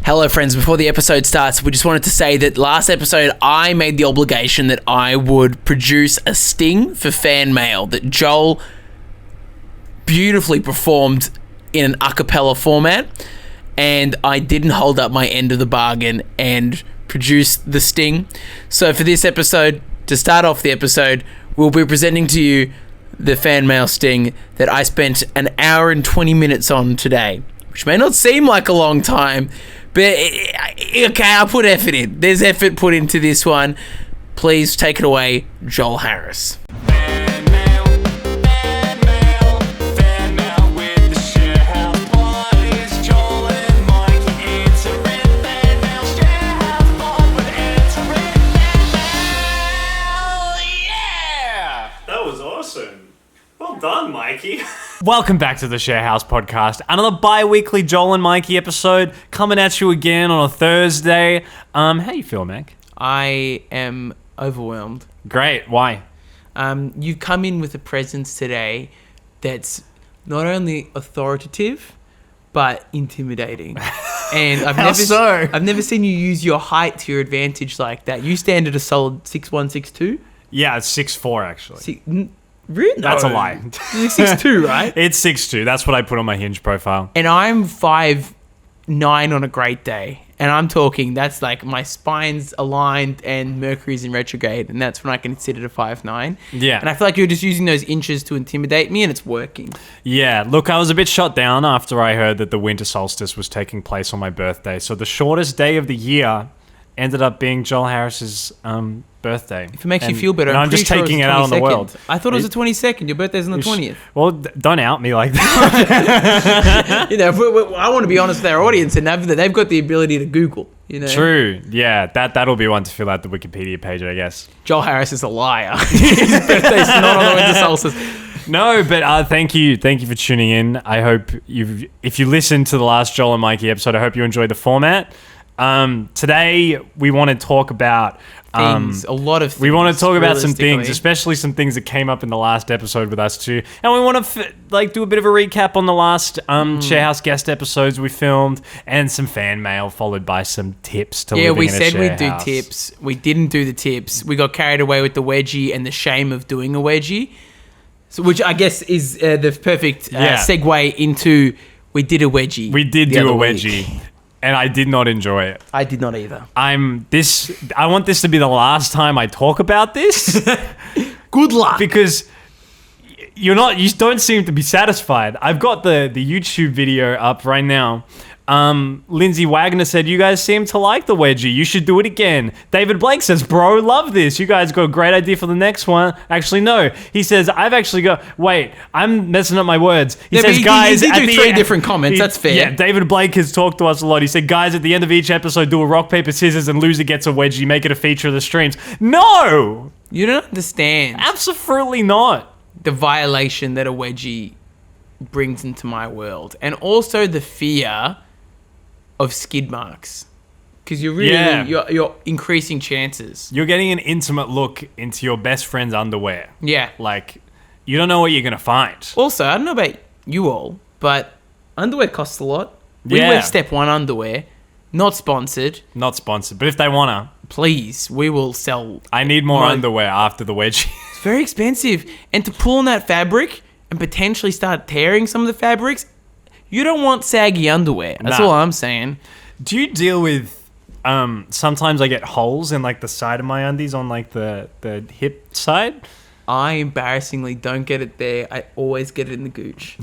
Hello friends, before the episode starts, we just wanted to say that last episode I made the obligation that I would produce a sting for fan mail that Joel beautifully performed in an a cappella format, and I didn't hold up my end of the bargain and produce the sting. So for this episode, to start off the episode, we'll be presenting to you the fan mail sting that I spent an hour and 20 minutes on today, which may not seem like a long time, but okay, I'll put effort in. There's effort put into this one. Please take it away, Joel Harris. Fan mail with the Sharehouse boys. Joel and Mikey answering fan mail. Sharehouse boys with answering fan mail. Yeah! That was awesome. Well done, Mikey. Welcome back to the Sharehouse podcast. Another bi-weekly Joel and Mikey episode coming at you again on a Thursday. How you feel, Mac? I am overwhelmed. Great. Why? You've come in with a presence today that's not only authoritative, but intimidating. And I've never seen you use your height to your advantage like that. You stand at a solid 6'1", 6'2". Yeah, it's 6'4", actually. Really? That's a lie. 6'2", right? It's 6'2". That's what I put on my Hinge profile. And I'm 5'9" on a great day. And I'm talking, that's like my spine's aligned and Mercury's in retrograde. And that's when I consider a 5'9". Yeah. And I feel like you're just using those inches to intimidate me, and it's working. Yeah, look, I was a bit shot down after I heard that the winter solstice was taking place on my birthday. So the shortest day of the year ended up being Joel Harris's birthday. If it makes you feel better, I'm just taking it out on the world. I thought it was the 22nd. Your birthday's on the 20th. Well, don't out me like that. You know, I want to be honest with our audience, and they've got the ability to Google. You know, True. Yeah, that'll be one to fill out the Wikipedia page, I guess. Joel Harris is a liar. His birthday's not on the winter solstice. No, but thank you for tuning in. I hope if you listened to the last Joel and Mikey episode, I hope you enjoyed the format. Today we want to talk about things, a lot of things. We want to talk about some things, especially some things that came up in the last episode with us too, and we want to do a bit of a recap on the last Sharehouse guest episodes we filmed, and some fan mail followed by some tips to living in a we said we'd do sharehouse. tips. We didn't do the tips. We got carried away with the wedgie and the shame of doing a wedgie, so, which I guess is the perfect segue into we did a wedgie. We did do a wedgie. Week. And I did not enjoy it. I did not either. I want this to be the last time I talk about this. Good luck. Because you don't seem to be satisfied. I've got the YouTube video up right now. Lindsay Wagner said, you guys seem to like the wedgie. You should do it again. David Blake says, bro, love this. You guys got a great idea for the next one. Actually, no. He says, I'm messing up my words. He says, guys, he did three different comments. That's fair. Yeah, David Blake has talked to us a lot. He said, guys, at the end of each episode, do a rock, paper, scissors, and loser gets a wedgie. Make it a feature of the streams. No! You don't understand. Absolutely not. The violation that a wedgie brings into my world. And also the fear of skid marks, because you're increasing chances. You're getting an intimate look into your best friend's underwear. Yeah. Like, you don't know what you're going to find. Also, I don't know about you all, but underwear costs a lot. We wear Step 1 underwear, not sponsored. Not sponsored, but if they want to. Please, we will sell. I need more underwear after the wedgie. It's very expensive. And to pull on that fabric and potentially start tearing some of the fabrics, you don't want saggy underwear. That's all I'm saying. Do you deal with, sometimes I get holes in like the side of my undies on like the hip side? I embarrassingly don't get it there. I always get it in the gooch.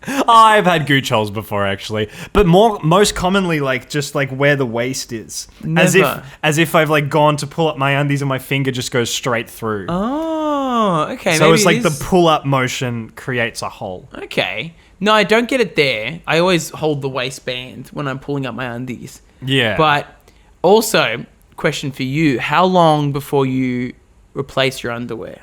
I've had gooch holes before actually, but most commonly like just like where the waist is. Never. As if I've like gone to pull up my undies and my finger just goes straight through. Oh, okay. So it's like the pull up motion creates a hole. Okay. No, I don't get it there. I always hold the waistband when I'm pulling up my undies. Yeah. But also, question for you, how long before you replace your underwear?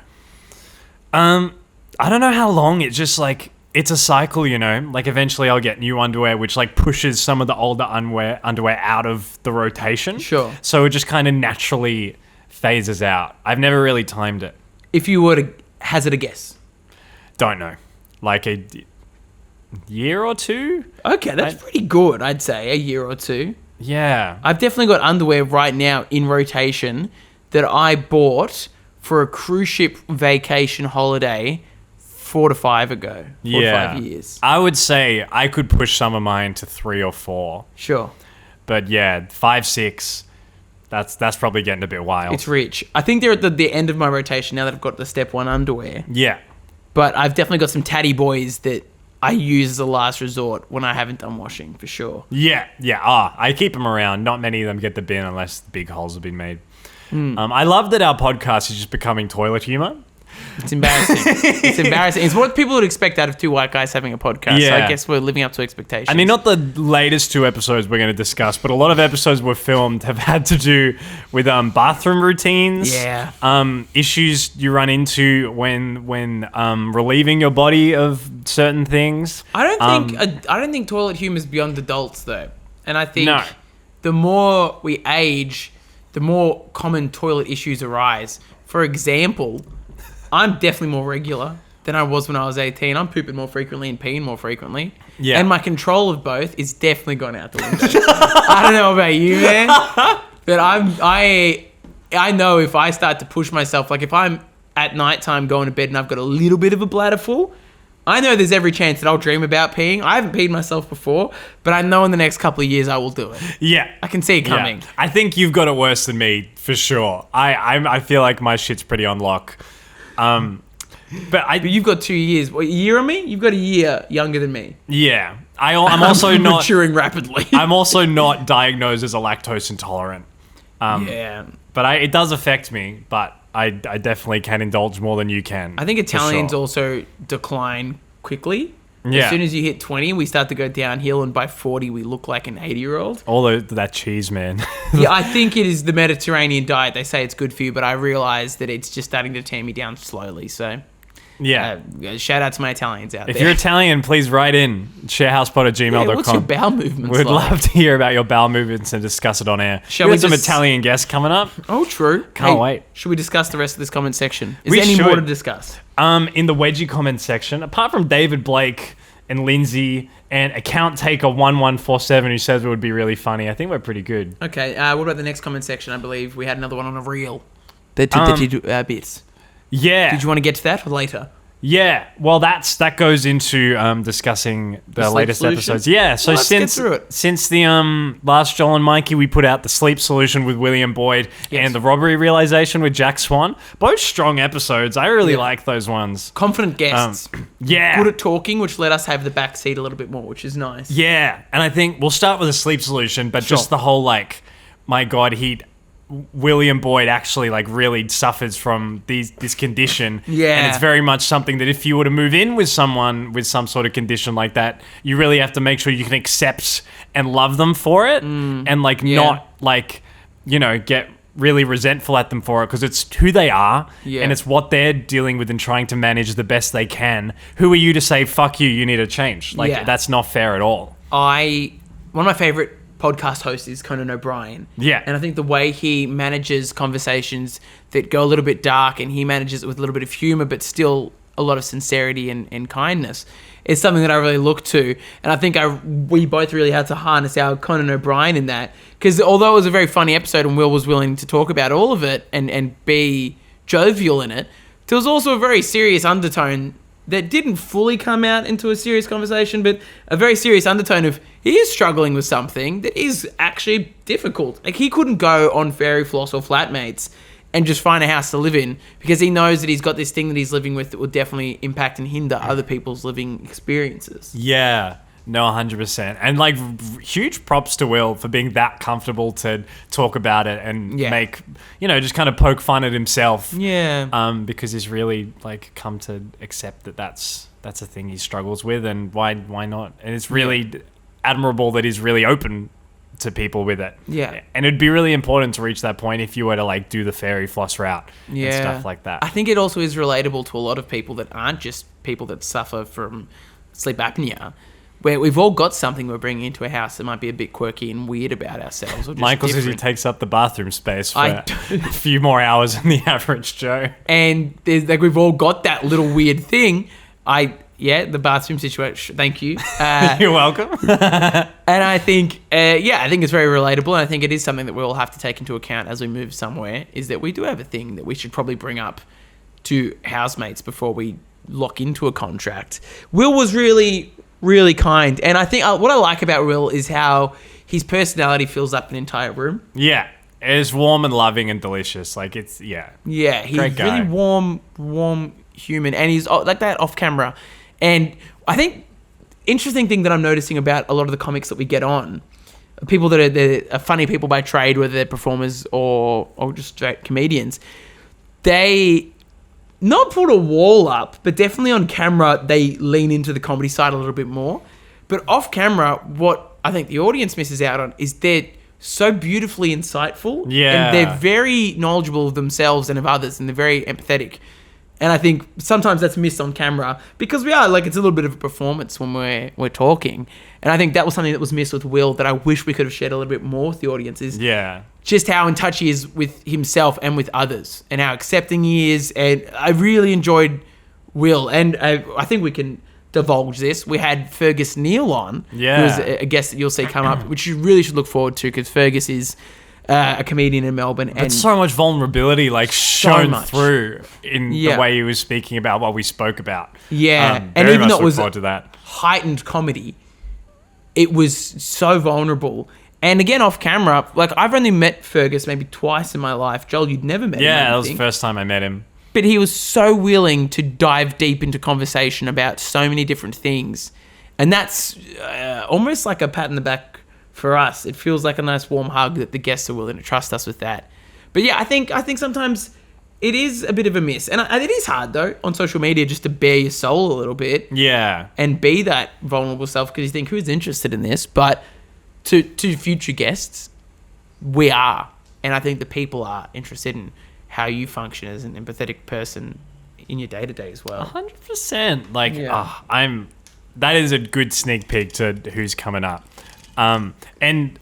I don't know how long. It's just like, it's a cycle, you know? Like eventually I'll get new underwear, which like pushes some of the older underwear out of the rotation. Sure. So it just kind of naturally phases out. I've never really timed it. If you were to hazard a guess. Don't know. Like year or two. Okay, that's pretty good, I'd say, a year or two. Yeah. I've definitely got underwear right now in rotation that I bought for a cruise ship vacation holiday 4 to 5 ago. 4 to 5 years. I would say I could push some of mine to 3 or 4. Sure. But yeah, 5, 6. That's probably getting a bit wild. It's rich. I think they're at the end of my rotation now that I've got the Step 1 underwear. Yeah. But I've definitely got some tatty boys that I use as a last resort when I haven't done washing, for sure. Yeah. I keep them around. Not many of them get the bin unless the big holes have been made. I love that our podcast is just becoming toilet humor. It's embarrassing. It's embarrassing. It's what people would expect out of two white guys having a podcast. Yeah. So I guess we're living up to expectations. I mean, not the latest 2 episodes we're going to discuss, but a lot of episodes we've filmed have had to do with bathroom routines. Yeah. Issues you run into when relieving your body of certain things. I don't think toilet humor is beyond adults though, and I think No. the more we age, the more common toilet issues arise. For example, I'm definitely more regular than I was when I was 18. I'm pooping more frequently and peeing more frequently. Yeah. And my control of both is definitely gone out the window. I don't know about you, man, but I know if I start to push myself, like if I'm at nighttime going to bed and I've got a little bit of a bladder full, I know there's every chance that I'll dream about peeing. I haven't peed myself before, but I know in the next couple of years I will do it. Yeah. I can see it coming. Yeah. I think you've got it worse than me, for sure. I feel like my shit's pretty on lock. But You've got 2 years. What, a year on me? You've got a year younger than me. yeah. I'm also not... maturing rapidly. I'm also not diagnosed as a lactose intolerant. Yeah. But it does affect me, but I definitely can indulge more than you can. I think for Italians sure. also decline quickly. Yeah. As soon as you hit 20, we start to go downhill, and by 40, we look like an 80-year-old. All that cheese, man. Yeah, I think it is the Mediterranean diet. They say it's good for you, but I realize that it's just starting to tear me down slowly. So, Yeah. shout out to my Italians out If there. you're Italian, please write in sharehousepod@gmail.com. Yeah, what's your bowel movements We'd like? love to hear about your bowel movements and discuss it on air. Shall we we got some just- Italian guests coming up. Oh, true. Can't wait. Should we discuss the rest of this comment section? Is We there any more to should. discuss? In the wedgie comment section, apart from David Blake and Lindsay and account taker 1147 who says it would be really funny, I think we're pretty good. Okay, what about the next comment section? I believe we had another one on a reel. That did bits. Yeah. Did you want to get to that or later? Yeah, well, that goes into discussing the sleep latest solution? episodes. Yeah, so Well, let's get through it. since the last Joel and Mikey, we put out the sleep solution with William Boyd Yes. and the robbery realization with Jack Swan. Both strong episodes. I really like those ones. Confident guests. Yeah, Good at talking, which let us have the back seat a little bit more, which is nice. yeah, and I think we'll start with a sleep solution, but Sure. just the whole my God, William Boyd actually really suffers from this condition. Yeah. And it's very much something that if you were to move in with someone with some sort of condition like that, you really have to make sure you can accept and love them for it and Yeah. not get really resentful at them for it because it's who they are Yeah. and it's what they're dealing with and trying to manage the best they can. Who are you to say, fuck you need to change? Yeah. That's not fair at all. One of my favorite podcast hosts is Conan O'Brien. Yeah. And I think the way he manages conversations that go a little bit dark and he manages it with a little bit of humor, but still a lot of sincerity and kindness is something that I really look to. And I think we both really had to harness our Conan O'Brien in that. Because although it was a very funny episode and Will was willing to talk about all of it and be jovial in it, there was also a very serious undertone that didn't fully come out into a serious conversation, but a very serious undertone of he is struggling with something that is actually difficult. Like he couldn't go on Fairy Floss or Flatmates and just find a house to live in because he knows that he's got this thing that he's living with that will definitely impact and hinder other people's living experiences. Yeah, no, 100%. And huge props to Will for being that comfortable to talk about it and make, just kind of poke fun at himself. Yeah. Because he's really come to accept that that's a thing he struggles with, and why not? And it's really admirable that he's really open to people with it. Yeah. And it'd be really important to reach that point if you were to do the fairy floss route and stuff like that. I think it also is relatable to a lot of people that aren't just people that suffer from sleep apnea, where we've all got something we're bringing into a house that might be a bit quirky and weird about ourselves. Or just Michael says he different. takes up the bathroom space for I a few more hours than the average Joe. And there's we've all got that little weird thing. I the bathroom situation. Thank you. You're welcome. And I think, I think it's very relatable. And I think it is something that we'll have to take into account as we move somewhere, is that we do have a thing that we should probably bring up to housemates before we lock into a contract. Will was really, really kind. And I think what I like about Will is how his personality fills up an entire room. Yeah. It's warm and loving and delicious. Like, it's, yeah. Yeah, he's Great guy. really warm human. And he's like that off camera. And I think interesting thing that I'm noticing about a lot of the comics that we get on, people that are funny people by trade, whether they're performers or just straight comedians, they not put a wall up, but definitely on camera, they lean into the comedy side a little bit more. But off camera, what I think the audience misses out on is they're so beautifully insightful. Yeah. And they're very knowledgeable of themselves and of others, and they're very empathetic. And I think sometimes that's missed on camera because we are, like, it's a little bit of a performance when we're talking. And I think that was something that was missed with Will that I wish we could have shared a little bit more with the audience, is just how in touch he is with himself and with others and how accepting he is. And I really enjoyed Will. And I think we can divulge this. We had Fergus Neal on, who was a guest that you'll see come up, which you really should look forward to because Fergus is a comedian in Melbourne. But so much vulnerability, like, shone much through in the way he was speaking about what we spoke about. Yeah. And very even much though it look was forward to that. heightened comedy, it was so vulnerable. And again, off camera, like, I've only met Fergus maybe twice in my life. Joel, you'd never met him. Yeah, that was the first time I met him. But he was so willing to dive deep into conversation about so many different things. And that's almost like a pat on the back for us. It feels like a nice warm hug that the guests are willing to trust us with that. But yeah, I think sometimes it is a bit of a miss. And it is hard, though, on social media just to bare your soul a little bit. Yeah. And be that vulnerable self, because you think, who's interested in this? But to future guests, we are. And I think the people are interested in how you function as an empathetic person in your day-to-day as well. 100%. Like, that is a good sneak peek to who's coming up. And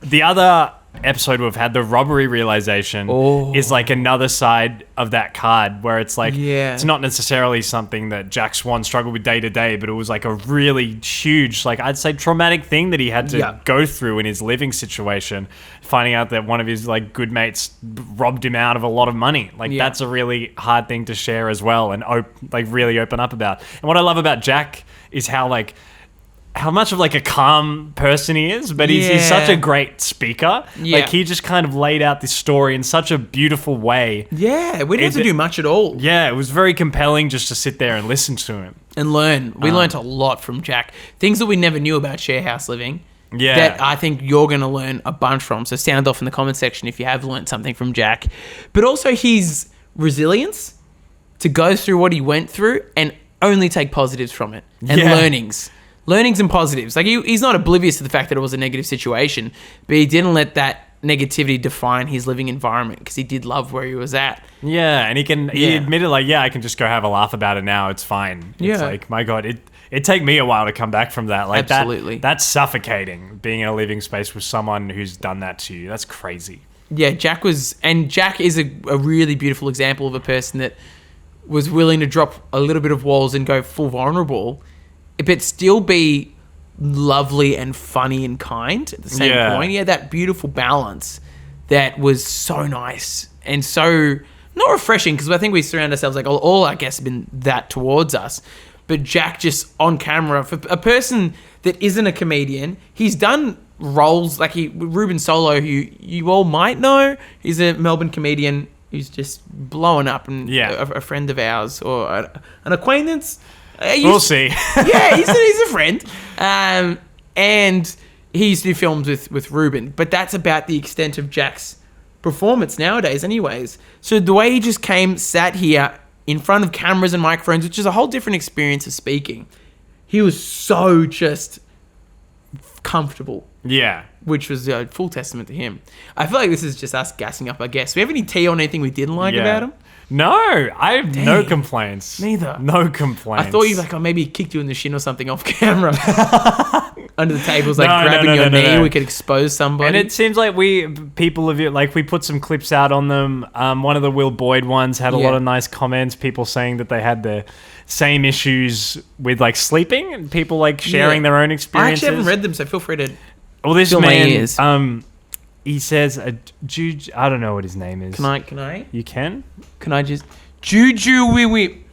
the other episode we've had, the robbery realization, is like another side of that card where it's like, it's not necessarily something that Jack Swan struggled with day to day, but it was like a really huge, like, I'd say traumatic thing that he had to go through in his living situation, finding out that one of his, like, good mates robbed him out of a lot of money. Like, that's a really hard thing to share as well and really open up about. And what I love about Jack is how much of, like, a calm person he is, but he's such a great speaker. Like, he just kind of laid out this story in such a beautiful way. Yeah, we didn't have to do much at all. Yeah, it was very compelling just to sit there and listen to him. And learn. We learned a lot from Jack. Things that we never knew about Sharehouse living. Yeah. That I think you're going to learn a bunch from. So sound off in the comment section if you have learned something from Jack. But also his resilience to go through what he went through and only take positives from it. And learnings and positives. Like, he's not oblivious to the fact that it was a negative situation, but he didn't let that negativity define his living environment because he did love where he was at. Yeah, and he admitted, like, I can just go have a laugh about it now. It's fine. It's like, my God, it'd take me a while to come back from that. Like, absolutely. That's suffocating, being in a living space with someone who's done that to you. That's crazy. Yeah, Jack is a really beautiful example of a person that was willing to drop a little bit of walls and go full vulnerable, but still be lovely and funny and kind at the same point. Yeah, that beautiful balance that was so nice and so not refreshing, because I think we surround ourselves, like, all our guests have been that towards us. But Jack, just on camera, for a person that isn't a comedian, he's done roles like Ruben Solo, who you all might know. He's a Melbourne comedian who's just blowing up, and a friend of ours or an acquaintance. We'll see. Yeah, he's a friend. And he used to do films with Ruben, but that's about the extent of Jack's performance nowadays anyways. So the way he just sat here in front of cameras and microphones, which is a whole different experience of speaking, he was so just comfortable. Yeah. Which was a full testament to him. I feel like this is just us gassing up our guests. Do we have any tea on anything we didn't like about him? No, I have no complaints. Neither. No complaints. I thought you maybe he kicked you in the shin or something off camera. Under the tables, like No, grabbing your knee. no. We could expose somebody. And it seems like we put some clips out on them. One of the Will Boyd ones had a lot of nice comments. People saying that they had the same issues with like sleeping, and people like sharing their own I experiences. actually haven't read them, so feel free to. Well, this fill my man, ears. he says I don't know what his name is. Can I? You can. Can I just Juju wee wee?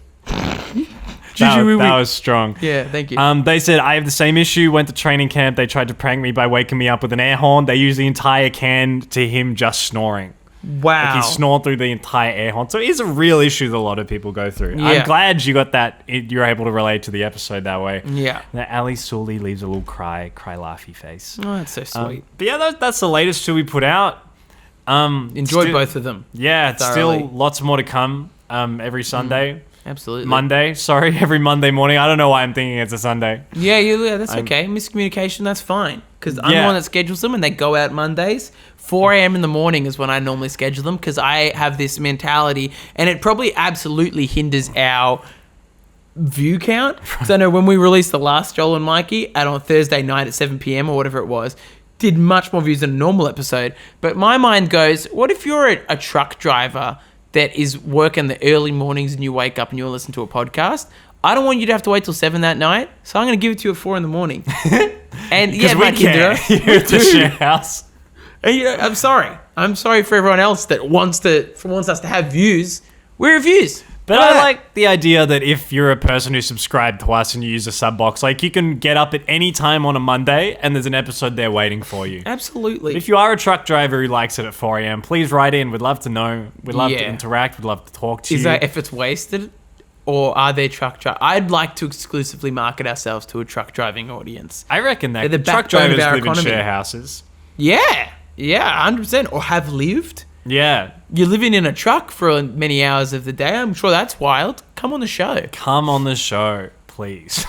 That was strong. Yeah, thank you. They said, I have the same issue. Went to training camp. They tried to prank me by waking me up with an air horn. They used the entire can to him just snoring. Wow. Like he snored through the entire air horn. So it is a real issue that a lot of people go through. Yeah. I'm glad you got that. You're able to relate to the episode that way. Yeah. Now, Ali Sully leaves a little laughy face. Oh, that's so sweet. But yeah, that's the latest two we put out. Enjoyed both of them. Yeah, it's thoroughly. still lots more to come every Sunday. Absolutely. Monday, sorry, every Monday morning. I don't know why I'm thinking it's a Sunday. Yeah, that's okay. Miscommunication, that's fine. Because I'm the Yeah. one that schedules them, and they go out Mondays. 4 a.m. in the morning is when I normally schedule them, because I have this mentality, and it probably absolutely hinders our view count. Because I know when we released the last Joel and Mikey, and on Thursday night at 7 p.m. or whatever it was, did much more views than a normal episode. But my mind goes, what if you're a truck driver that is working the early mornings and you wake up and you listen to a podcast? I don't want you to have to wait till 7 that night, so I'm going to give it to you at 4 in the morning. And yeah, we Mikey, can. You're at the Sharehouse. and, I'm sorry. I'm sorry for everyone else that wants us to have views. We're views. But I like the idea that if you're a person who subscribed to us and you use a sub box, like you can get up at any time on a Monday and there's an episode there waiting for you. Absolutely. If you are a truck driver who likes it at 4 a.m., please write in. We'd love to know. We'd love to Yeah. interact. We'd love to talk to Is you. that if it's wasted, or are they truck drivers? I'd like to exclusively market ourselves to a truck driving audience. I reckon that They're the truck backbone of drivers our live economy. in share houses. Yeah, 100%. Or have lived. Yeah. You're living in a truck for many hours of the day. I'm sure that's wild. Come on the show. Come on the show, please.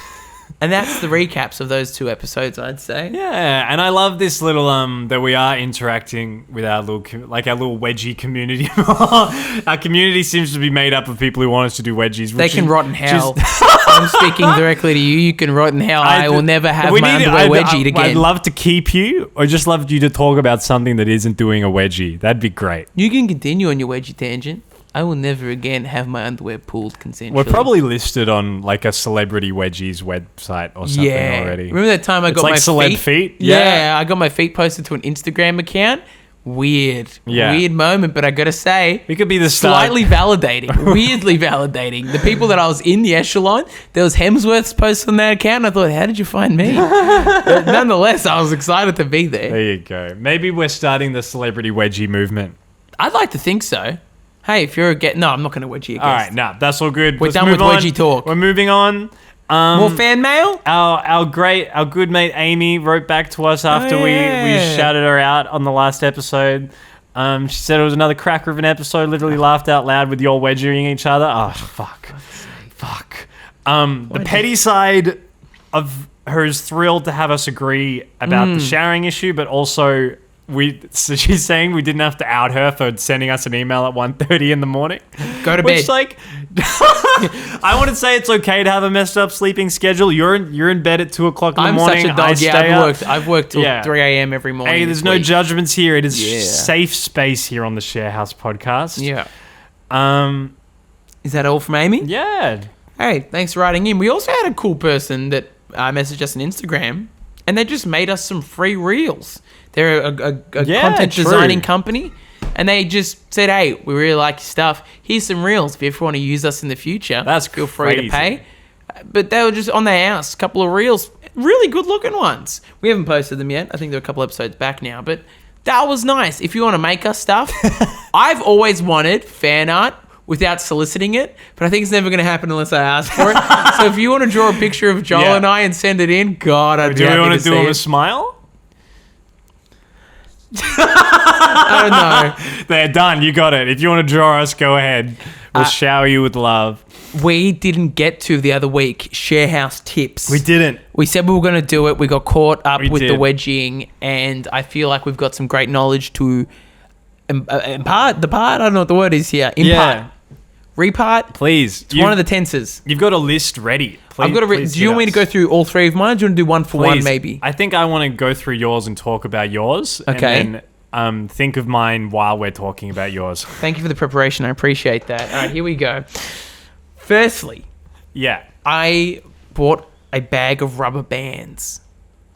And that's the recaps of those 2 episodes, I'd say. Yeah, and I love this little that we are interacting with our little our little wedgie community. Our community seems to be made up of people who want us to do wedgies. They can rot in hell. I'm speaking directly to you. You can rot in hell. I will never have my underwear wedgied again. I'd love to keep you, or just love you to talk about something that isn't doing a wedgie. That'd be great. You can continue on your wedgie tangent. I will never again have my underwear pulled consensually. We're probably listed on like a celebrity wedgies website or something already. Remember that time I got like my celeb feet? Yeah, I got my feet posted to an Instagram account. Weird. Yeah. Weird moment, but I gotta say, We could be the start. slightly validating. Weirdly validating. The people that I was in the echelon, there was Hemsworth's post on that account, and I thought, how did you find me? But nonetheless, I was excited to be there. There you go. Maybe we're starting the celebrity wedgie movement. I'd like to think so. Hey, if you're a guest... No, I'm not going to wedgie a guest. All right, nah, that's all good. We're Let's done move with on. wedgie talk. We're moving on. More fan mail? Our good mate Amy wrote back to us after we shouted her out on the last episode. She said it was another cracker of an episode. Literally laughed out loud with y'all wedging each other. Oh, fuck. The petty side of her is thrilled to have us agree about the showering issue, but also... So she's saying we didn't have to out her for sending us an email at 1:30 in the morning. Go to Which, bed. like, I wouldn't say it's okay to have a messed up sleeping schedule. You're in bed at 2 o'clock in the I'm morning. such a I dog. stay Yeah, up. I've worked till 3 a.m. every morning. Hey, this there's no week. judgments here. It is Yeah. safe space here on the Sharehouse podcast. Yeah. Um. Is that all from Amy? Yeah. Hey, thanks for writing in. We also had a cool person that messaged us on Instagram, and they just made us some free reels. They're a Yeah, content true. designing company, and they just said, hey, we really like your stuff. Here's some reels if you ever want to use us in the future. That's feel free crazy. to pay. But they were just on their house, a couple of reels, really good looking ones. We haven't posted them yet. I think they're a couple episodes back now, but that was nice. If you want to make us stuff, I've always wanted fan art without soliciting it, but I think it's never going to happen unless I ask for it. So if you want to draw a picture of Joel Yeah. and I and send it in, God, I'd be Do we happy want to to do see him a it. smile? I don't know. They're done. You got it. If you want to draw us, go ahead. We'll shower you with love. We didn't get to the other week Sharehouse tips. We didn't. We said we were going to do it. We got caught up We with the did. wedging, and I feel like we've got some great knowledge to impart. I don't know what the word is here. Impart. Yeah. Repart. Please. It's one of the tenses. You've got a list ready. Please, I've got to. please Do you hit want me to us. go through all three of mine? Do you want to do one for one, Please. maybe? I think I want to go through yours and talk about yours. Okay. And then think of mine while we're talking about yours. Thank you for the preparation. I appreciate that. All right, here we go. Firstly, Yeah. I bought a bag of rubber bands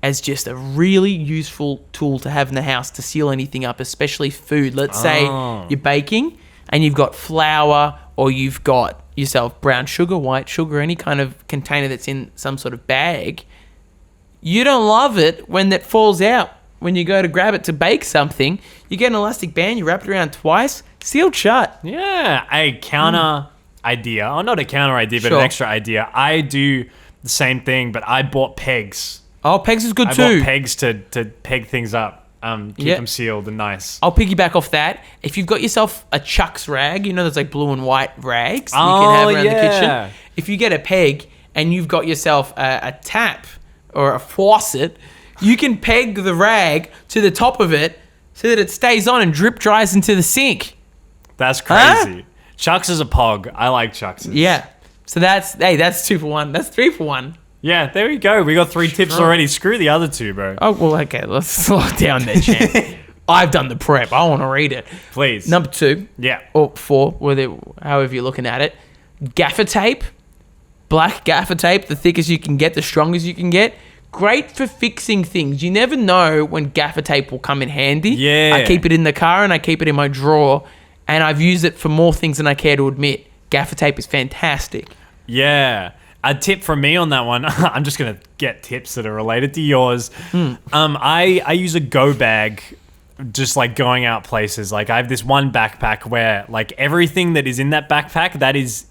as just a really useful tool to have in the house to seal anything up, especially food. Let's say you're baking and you've got flour or you've got yourself brown sugar, white sugar, any kind of container that's in some sort of bag. You don't love it when that falls out. When you go to grab it to bake something, you get an elastic band, you wrap it around twice, sealed shut. Yeah. A counter idea. Oh, not a counter idea, but Sure. an extra idea. I do the same thing, but I bought pegs. Oh, pegs is good I too. bought pegs to peg things up. Keep Yeah. them sealed and nice. I'll piggyback off that. If you've got yourself a Chuck's rag, you know those like blue and white rags that you can have around the yeah. kitchen. If you get a peg and you've got yourself a tap or a faucet, you can peg the rag to the top of it so that it stays on and drip dries into the sink. That's crazy. Chucks is a pog. I like Chucks. Yeah. So that's 2 for 1. That's 3 for 1. Yeah, there we go. We got 3 tips already. Screw the other 2, bro. Oh, well, okay. Let's slow it down there, champ. I've done the prep. I want to read it. Please. Number 2. Yeah. Or 4, however you're looking at it. Gaffer tape. Black gaffer tape, the thickest you can get, the strongest you can get. Great for fixing things. You never know when gaffer tape will come in handy. Yeah. I keep it in the car and I keep it in my drawer, and I've used it for more things than I care to admit. Gaffer tape is fantastic. Yeah. A tip from me on that one. I'm just going to get tips that are related to yours. I use a go bag just like going out places. Like I have this one backpack where like everything that is in that backpack, that is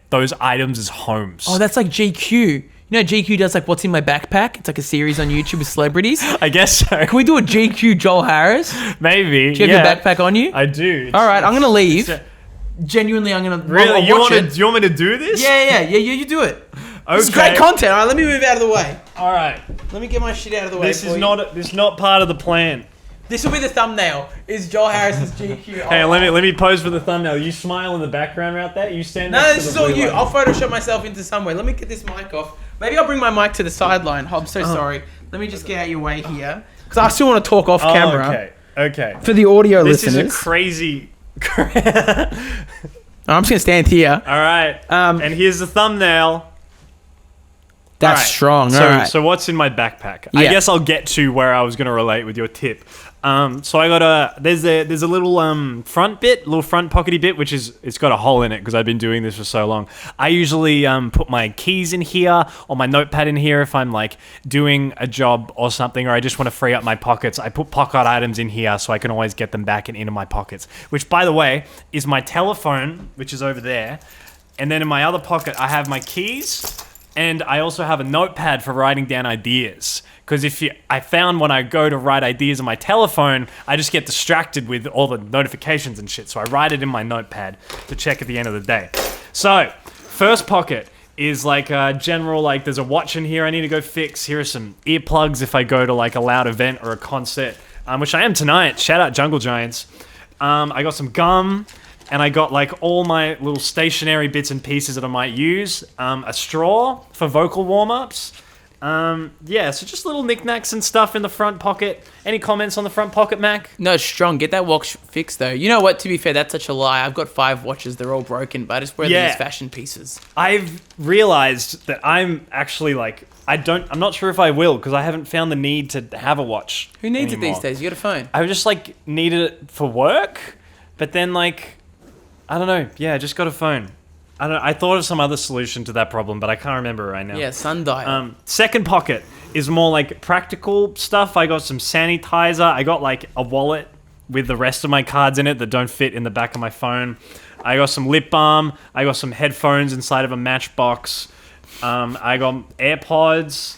those items is homes. Oh, that's like GQ. You know, GQ does like What's in My Backpack? It's like a series on YouTube with celebrities. I guess so. Can we do a GQ Joel Harris? Maybe. Do you have your backpack on you? I do. All right, I'm going to leave. it's- Genuinely, I'm going to Really? You watch want it. to? You want me to do this? Yeah, you do it. Okay. This is great content. All right, let me move out of the way. All right. Let me get my shit out of the way. This is not part of the plan. This will be the thumbnail. Is Joel Harris's GQ? Hey, let me pose for the thumbnail. You smile in the background right there. You stand. No, next this to is the all blue you. light. I'll Photoshop myself into somewhere. Let me get this mic off. Maybe I'll bring my mic to the sideline. I'm so sorry. Let me just get out your way here, because I still want to talk off camera. Okay. Okay. For the audio This listeners. is a crazy. I'm just gonna stand here. All right. And here's the thumbnail. That's All right. strong. So, all right. so what's in my backpack? I Yeah. guess I'll get to where I was going to relate with your tip. So I got there's a little front bit, little front pockety bit, which is, it's got a hole in it because I've been doing this for so long. I usually put my keys in here or my notepad in here if I'm like doing a job or something, or I just want to free up my pockets. I put pocket items in here so I can always get them back and into my pockets, which by the way is my telephone, which is over there. And then in my other pocket, I have my keys. And I also have a notepad for writing down ideas. Because I found when I go to write ideas on my telephone, I just get distracted with all the notifications and shit. So I write it in my notepad to check at the end of the day. So, first pocket is like a general, like there's a watch in here I need to go fix. Here are some earplugs if I go to like a loud event or a concert, which I am tonight. Shout out Jungle Giants. I got some gum. And I got like all my little stationary bits and pieces that I might use. A straw for vocal warm-ups. Yeah, so just little knickknacks and stuff in the front pocket. Any comments on the front pocket, Mac? No, it's strong. Get that watch fixed though. You know what? To be fair, that's such a lie. I've got 5 watches. They're all broken, but I just wear them Yeah. as fashion pieces. I've realized that I'm actually like, I'm not sure if I will, because I haven't found the need to have a watch. Who needs anymore. it these days? You got a phone. I just like needed it for work, but then like, I don't know. Yeah, I just got a phone. I thought of some other solution to that problem, but I can't remember it right now. Yeah, sundial. Second pocket is more like practical stuff. I got some sanitizer. I got like a wallet with the rest of my cards in it that don't fit in the back of my phone. I got some lip balm. I got some headphones inside of a Matchbox. I got AirPods.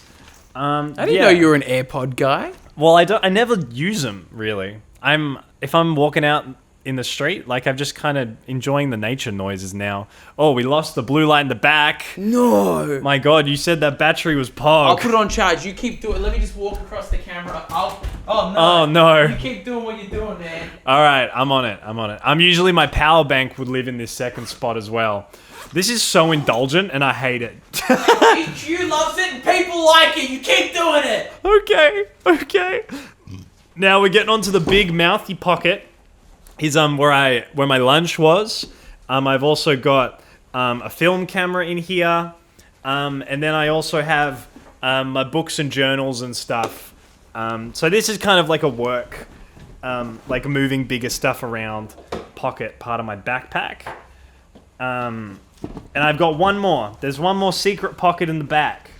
I didn't know you were an AirPod guy. Well, I never use them really. If I'm walking out in the street, like I'm just kind of enjoying the nature noises now. Oh, we lost the blue light in the back. No. My God, you said that battery was pog. I'll put it on charge. You keep doing it. Let me just walk across the camera. I'll Oh no. Oh, no. You keep doing what you're doing, man. All right, I'm on it. I'm usually my power bank would live in this second spot as well. This is so indulgent, and I hate it. You loves it and people like it. You keep doing it. Okay. Now we're getting onto the big mouthy pocket. Is where my lunch was. I've also got a film camera in here, and then I also have my books and journals and stuff. So this is kind of like a work, like moving bigger stuff around pocket part of my backpack. And I've got one more. There's one more secret pocket in the back,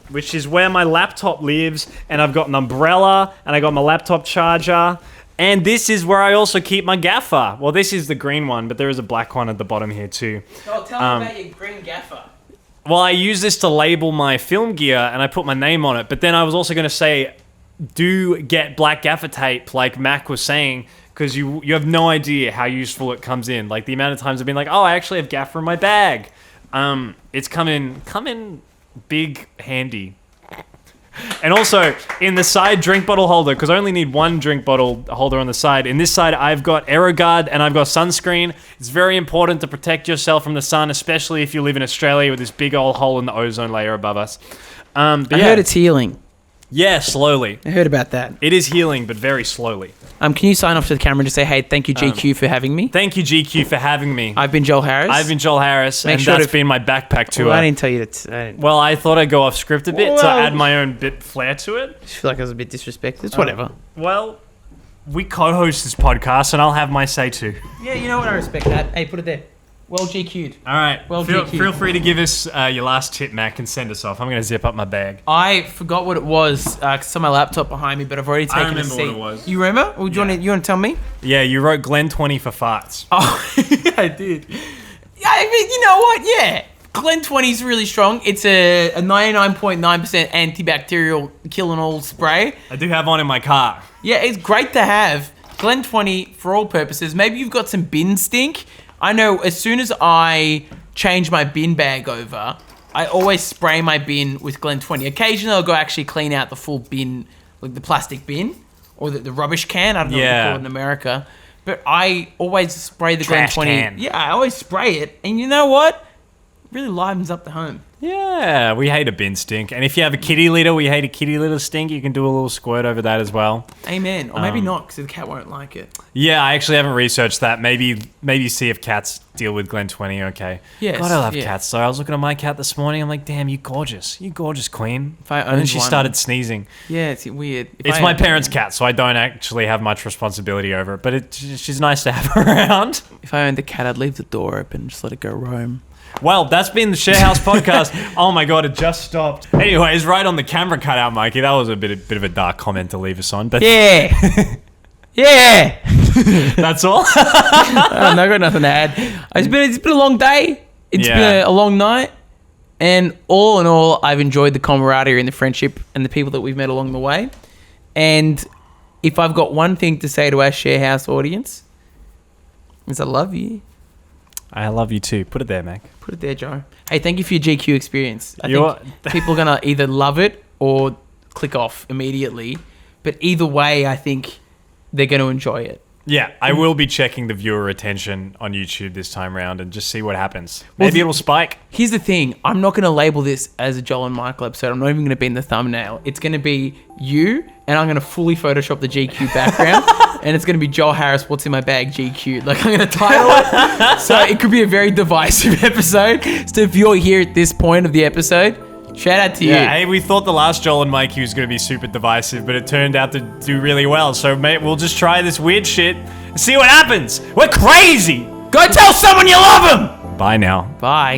which is where my laptop lives. And I've got an umbrella, and I got my laptop charger. And this is where I also keep my gaffer. Well, this is the green one, but there is a black one at the bottom here too. Oh, tell me about your green gaffer. Well, I use this to label my film gear, and I put my name on it. But then I was also going to say, do get black gaffer tape, like Mac was saying, because you have no idea how useful it comes in. Like the amount of times I've been like, oh, I actually have gaffer in my bag. It's come in big handy. And also, in the side drink bottle holder, because I only need one drink bottle holder on the side, in this side I've got AeroGuard and I've got sunscreen. It's very important to protect yourself from the sun, especially if you live in Australia with this big old hole in the ozone layer above us. I heard it's healing. Yeah, slowly. I heard about that. It is healing, but very slowly. Can you sign off to the camera and just say, hey, thank you, GQ, for having me? Thank you, GQ, for having me. I've been Joel Harris. I've been Joel Harris, Make and sure that's to- been my backpack tour. Well, I didn't tell you that. Well, I thought I'd go off script a bit to Well- add my own bit flair to it. I feel like I was a bit disrespected. It's whatever. Well, we co-host this podcast, and I'll have my say too. Yeah, you know what? I respect that. Hey, put it there. Well GQ'd. All right. Well, feel GQ. free to give us your last tip, Mac, and send us off. I'm going to zip up my bag. I forgot what it was because it's on my laptop behind me, but I've already taken a remember seat. what it was. You remember? Or do you want to tell me? Yeah, you wrote Glen 20 for farts. Oh, I did. Yeah, I mean, you know what? Yeah. Glen 20 is really strong. It's a 99.9% antibacterial killing all spray. I do have one in my car. Yeah, it's great to have. Glen 20 for all purposes. Maybe you've got some bin stink. I know as soon as I change my bin bag over, I always spray my bin with Glen 20. Occasionally I'll go actually clean out the full bin, like the plastic bin or the rubbish can. I don't know what they call it in America. But I always spray the Trash Glen 20. can. Yeah, I always spray it. And you know what? It really livens up the home. Yeah, we hate a bin stink. And if you have a kitty litter, we hate a kitty litter stink. You can do a little squirt over that as well. Amen. Or maybe not, because the cat won't like it. Yeah, I actually haven't researched that. Maybe see if cats deal with Glen 20 okay. Yes, God, I love yeah. cats. So I was looking at my cat this morning. I'm like, damn, you gorgeous. You gorgeous queen. If I And then owned she one- started sneezing. Yeah, it's weird. If It's I my owned- parents' cat, so I don't actually have much responsibility over it. But she's nice to have around. If I owned a cat, I'd leave the door open and just let it go roam. Well, that's been the Sharehouse podcast. Oh my god, it just stopped. Anyways, right on the camera cutout, Mikey. That was a bit of a dark comment to leave us on, but Yeah. Yeah. that's all. I got nothing to add. It's been a long day. It's Yeah. been a long night. And all in all, I've enjoyed the camaraderie and the friendship and the people that we've met along the way. And if I've got one thing to say to our Sharehouse audience, is I love you. I love you too. Put it there, Mac. Put it there, Joe. Hey, thank you for your GQ experience. I You're- think people are going to either love it or click off immediately. But either way, I think they're going to enjoy it. Yeah, I will be checking the viewer retention on YouTube this time round and just see what happens. Maybe it'll spike. Here's the thing. I'm not going to label this as a Joel and Michael episode. I'm not even going to be in the thumbnail. It's going to be you, and I'm going to fully Photoshop the GQ background. And it's going to be Joel Harris, what's in my bag, GQ. Like, I'm going to title it. So it could be a very divisive episode. So if you're here at this point of the episode, shout out to you. Yeah, hey, we thought the last Joel and Mikey was going to be super divisive, but it turned out to do really well. So, mate, we'll just try this weird shit and see what happens. We're crazy. Go tell someone you love them. Bye now. Bye.